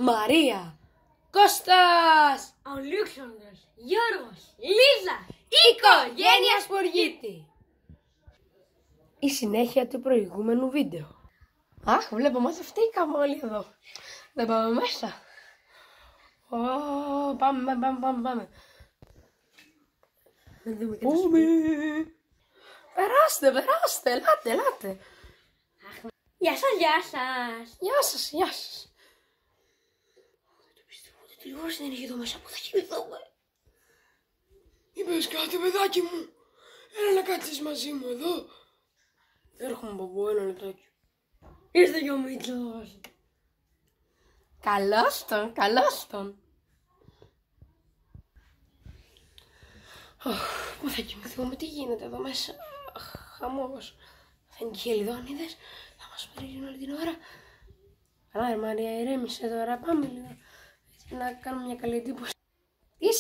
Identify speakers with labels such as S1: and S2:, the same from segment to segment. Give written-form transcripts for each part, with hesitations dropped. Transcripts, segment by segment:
S1: Μαρία, Κώστας,
S2: Αλέξανδρος, Γιώργος, Λίζα,
S1: οικογένεια Σπουργίτη. Η συνέχεια του προηγούμενου βίντεο. Αχ, βλέπω μαζευτήκαμε όλοι εδώ. Δεν πάμε μέσα. Πάμε.
S2: Να δούμε και
S1: Περάστε, ελάτε.
S2: Γεια σας.
S1: Γεια σας. Δεν πιστεύω ότι τηλεόραση δεν έχει εδώ μέσα που θα κοιμηθούμε.
S3: Είπες κάτι, παιδάκι μου. Έλα να κάτσεις μαζί μου εδώ.
S1: Έρχομαι παππού, ένα λεπτάκι.
S2: Ήρθε και ο Μίτσος.
S1: Καλώς τον. Πού θα κοιμηθούμε, τι γίνεται εδώ μέσα. Χαμός. Θα είναι και οι Χελιδόνιδες, θα μας περίγουν όλη την ώρα. Καλά ρε Μαρία, ηρέμησε τώρα, πάμε λίγο. Έτσι, να κάνουμε μια καλή εντύπωση. Τι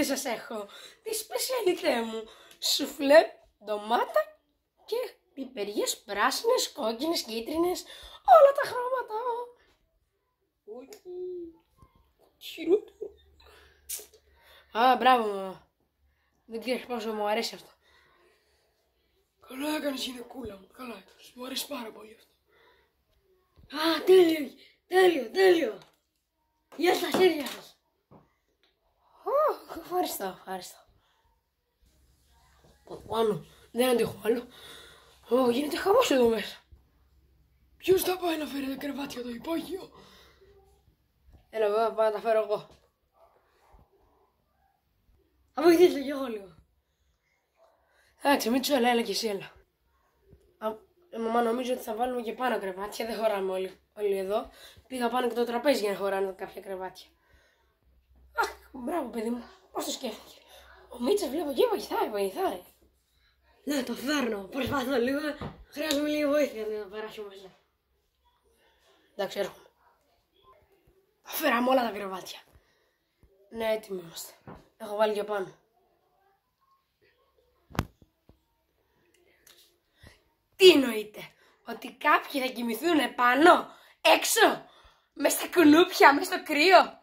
S1: σας έχω. Τη σπεσιαλιτέ μου. Σουφλέ, ντομάτα και πιπεριές πράσινες, κόκκινες, κίτρινες, όλα τα χρώματα. Χειρότερο. Α, μπράβο μαμά. Δεν ξέρεις πόσο μου αρέσει αυτό.
S3: Καλά έκανες, γυναικούλα μου. Καλά έκανες. Μου αρέσει πάρα πολύ αυτό.
S2: Α, τέλειο. Γεια σας, ίδια σας.
S1: Ευχαριστώ. Πάνω, δεν αντέχω άλλο. Γίνεται χαμός εδώ μέσα.
S3: Ποιος θα πάει να φέρει τα κρεβάτια το υπόγειο?
S1: Έλα βέβαια, πάω να τα φέρω εγώ.
S2: Θα βοηθήσω κι εγώ λίγο.
S1: Εντάξει, Μίτσο, έλα και εσύ, έλα. Μαμά, νομίζω ότι θα βάλουμε και πάνω κρεβάτια, δεν χωράμε όλοι εδώ. Πήγα πάνω και το τραπέζι για να χωράνε κάποια κρεβάτια. Αχ, μπράβο παιδί μου, πώς το σκέφτηκε. Ο Μίτσος βλέπω και βοηθάει.
S2: Ναι, το φέρνω. Προσπαθώ λίγο. Χρειάζομαι λίγη βοήθεια να περάσω μέσα.
S1: Εντάξει, έρχομαι. Φέραμε όλα τα κρεβάτια. Ναι, έτοιμοι είμαστε. Έχω βάλει και πάνω. Τι εννοείται, ότι κάποιοι θα κοιμηθούν πάνω, έξω, μες στα κουνούπια, μες στο κρύο?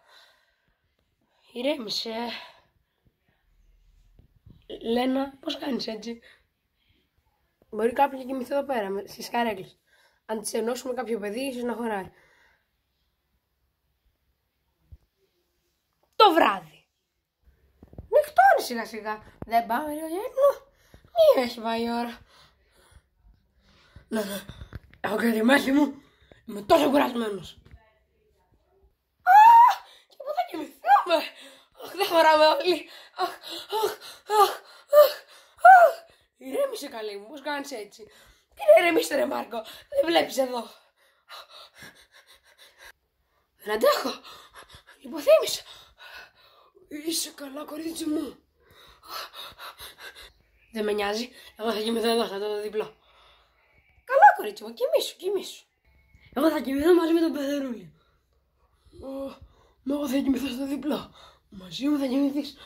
S1: Ηρέμησε. Λένα, πώς κάνεις έτσι? Μπορεί κάποιοι να κοιμηθεί εδώ πέρα, στις καρέκλες. Αν τις ενώσουμε κάποιο παιδί, ίσως να χωράει. Το βράδυ. Νυχτώνει σιγά σιγά. Δεν πάμε λίγο για ύπνο? Μία έχει πάει η ώρα. Ναι. Έχω και τη μέση μου. Είμαι τόσο κουρασμένος. Και πού θα κοιμηθούμε? Δεν χωράμε όλοι. Ηρέμησε καλή μου, πώς κάνεις έτσι? Τι να ηρεμήσετε ρε Μάρκο, δεν βλέπεις εδώ? Δεν αντέχω. Υποθύμησα.
S3: Είσαι καλά, κορίτσι μου.
S1: Δεν με νοιάζει, εγώ θα κοιμηθώ εδώ, θα το διπλό. Καλά κορίτσι μου, κοιμήσου.
S2: Εγώ θα κοιμηθώ μαζί με τον Πεδερούλη.
S3: Μα εγώ θα κοιμηθώ στο διπλό. Μαζί μου θα κοιμηθείς.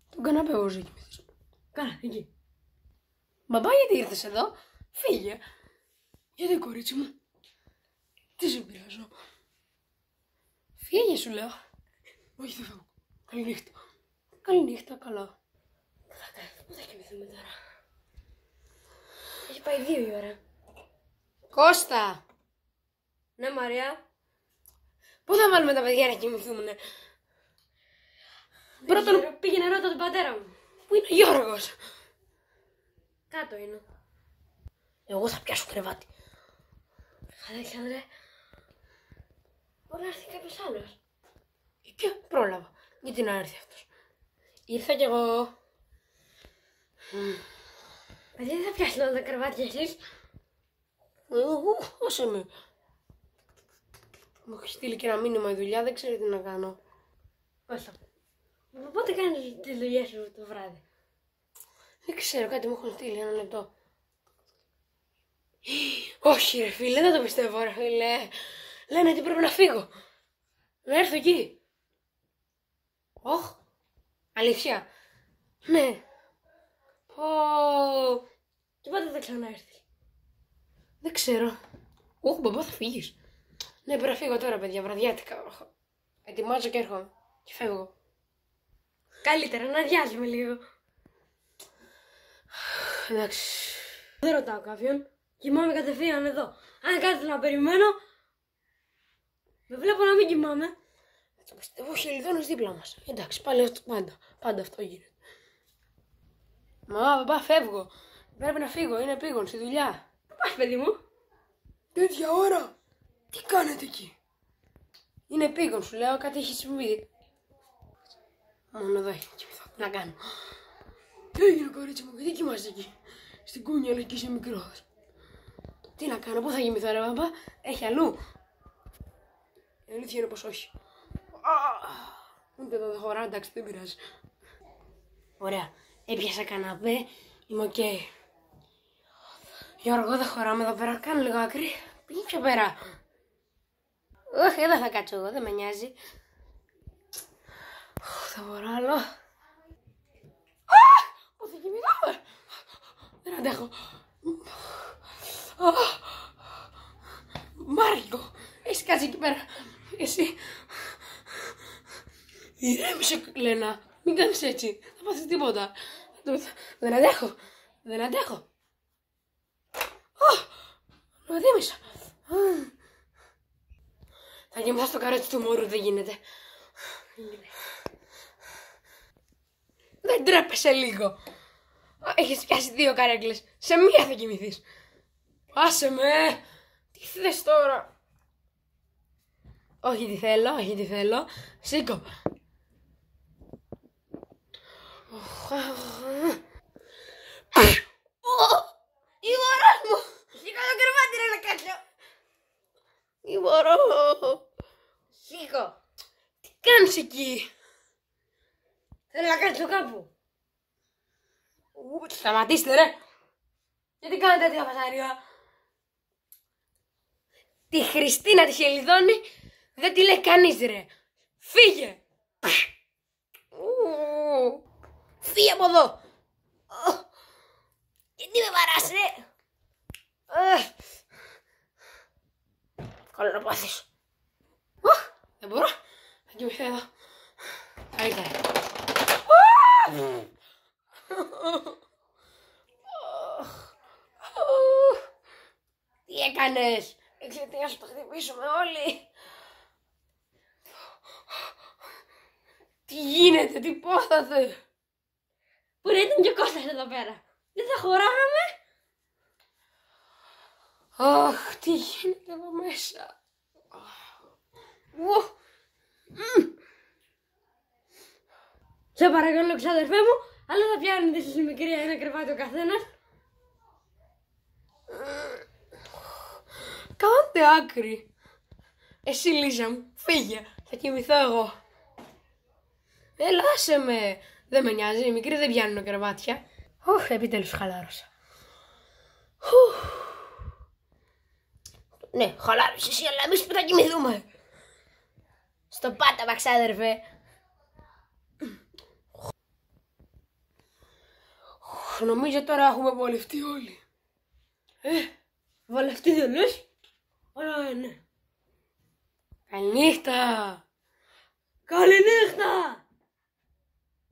S1: Τον καναπέ εγώ θα κοιμηθείς.
S2: Καλά, εκεί.
S1: Μπαμπά, γιατί ήρθες εδώ? Φύγε.
S3: Γιατί, κορίτσι μου? Τι σε πειράζω?
S1: Φύγε σου λέω.
S3: Όχι, δεν φεύγω. Καληνύχτα.
S1: Καληνύχτα, καλά.
S2: Πού θα κοιμηθούμε τώρα? Έχει πάει 2 η ώρα.
S1: Κώστα!
S2: Ναι, Μαρία.
S1: Πού θα βάλουμε τα παιδιά να κοιμηθούνε?
S2: Πρώτον, πήγαινε ρώτα τον πατέρα μου.
S1: Πού είναι ο Γιώργος?
S2: Κάτω είναι.
S1: Εγώ θα πιάσω κρεβάτι.
S2: Αλέξανδρε, μπορεί να έρθει κάποιος άλλος.
S1: Ποιο? Πρόλαβα. Γιατί να έρθει αυτός? Ήρθα κι εγώ.
S2: Παιδί, δεν θα πιάσετε όλα τα κρεβάτια εσείς?
S1: Όσο είμαι. Μου έχει στείλει και ένα μήνυμα η δουλειά, δεν ξέρω τι να κάνω.
S2: Όσο. Πότε κάνεις τις δουλειές σου το βράδυ?
S1: Δεν ξέρω, κάτι μου έχουν στείλει, ένα λεπτό. Όχι ρε φίλε, δεν το πιστεύω ρε φίλε. Λένε ότι πρέπει να φύγω. Να έρθω εκεί. Όχ, αλήθεια? Ναι.
S2: Και πότε θα ξαναέρθεις?
S1: Δεν ξέρω. Όχι μπαμπά, θα φύγεις. Ναι, πρέπει να φύγω τώρα, παιδιά, βραδιάτικα. Ετοιμάζω και έρχομαι. Και φεύγω.
S2: Καλύτερα να αδειάζουμε λίγο.
S1: Εντάξει.
S2: Δεν ρωτάω κάποιον. Κοιμάμαι κατευθείαν εδώ. Αν κάτι να περιμένω, με βλέπω να μην κοιμάμαι.
S1: Ο Χελιδόνος δίπλα μας. Εντάξει, πάλι αυτό πάντα αυτό γίνεται. Μα, παπά, φεύγω. Πρέπει να φύγω, είναι επίγον στη δουλειά.
S2: Πού πας, παιδί μου?
S3: Τέτοια ώρα. Τι κάνετε εκεί?
S1: Είναι επίγον, σου λέω, κάτι έχει συμβεί. Μόνο εδώ έχει κοιμηθώ. Τι να κάνω.
S3: Τι έγινε, κορίτσι μου, γιατί κοιμάσαι εκεί? Στην κούνια λες και είσαι μικρός.
S1: Τι να κάνω, πού θα κοιμηθώ, ρε παπά, έχει αλλού.
S3: Η αλήθεια είναι πως όχι.
S1: Ούτε εδώ δεν χωρά, εντάξει, δεν πειράζει.
S2: Ωραία. Έπιασα καναπέ.
S1: Είμαι οκ. Γιώργο, δεν χωράμε εδώ πέρα, κάνω λίγο άκρη. Πήγαινε πιο πέρα. Όχι, δεν θα κάτσω εγώ, δεν με νοιάζει. Θα μπορώ άλλο. Πού θα κοιμηθώ, δεν αντέχω. Μάρικο, έχεις κάτσει εκεί πέρα. Εσύ. Ηρέμησε, Λένα. Μην κάνεις έτσι. Θα πάθεις τίποτα. Δεν αντέχω. Δεν αντέχω. Οδήμησα. Θα κοιμηθώ στο καρότσι του μωρού, δεν γίνεται. Δεν τρέπεσαι λίγο. Έχεις πιάσει 2 καρέκλες. Σε μία θα κοιμηθείς. Άσε με. Τι θες τώρα? Όχι τι θέλω, όχι τι θέλω. Σήκω. Η μωρός μου.
S2: Σήκω το κρεβάτι ρε να κάτσω.
S1: Η μωρό.
S2: Σήκω.
S1: Τι κάνεις εκεί?
S2: Θέλω να κάτσω κάπου.
S1: Σταματήστε ρε. Γιατί κάνετε τέτοια φασαρία? Τη Χριστίνα τη Χελιδόνη δεν τη λέει κανείς ρε. Φύγε. Φύγε από εδώ. Γιατί με βαράς ρε? Καλό να πάθεις. Δεν μπορώ. Θα κοιμηθώ εδώ. Καλύτερα. Τι έκανες? Εξαιτίας σου θα χτυπήσουμε όλοι. Τι γίνεται, τι πάθατε?
S2: Πού να ήταν και ο Κώστας εδώ πέρα. Δεν θα χωράγαμε.
S1: Αχ, τι γίνεται εδώ μέσα?
S2: Σε παρακαλώ ξαδερφέ μου, αλλά θα πιάνετε εσείς μικρή ένα κρεβάτι ο καθένας.
S1: Κάντε άκρη. Εσύ Λίζα μου, φύγε, θα κοιμηθώ εγώ. Έλα, άσε με. Δεν με νοιάζει, οι μικροί δεν πιάνουν κρεβάτια. Επιτέλους χαλάρωσα. Ναι, χαλάρωσε εσύ, αλλά εμείς που θα κοιμηθούμε. Στο πάταμα, ξάδερφε. Νομίζω τώρα έχουμε βολευτεί όλοι.
S2: Βολευτεί δεν λες? Ωραία, ναι.
S1: Καληνύχτα.
S2: Καληνύχτα!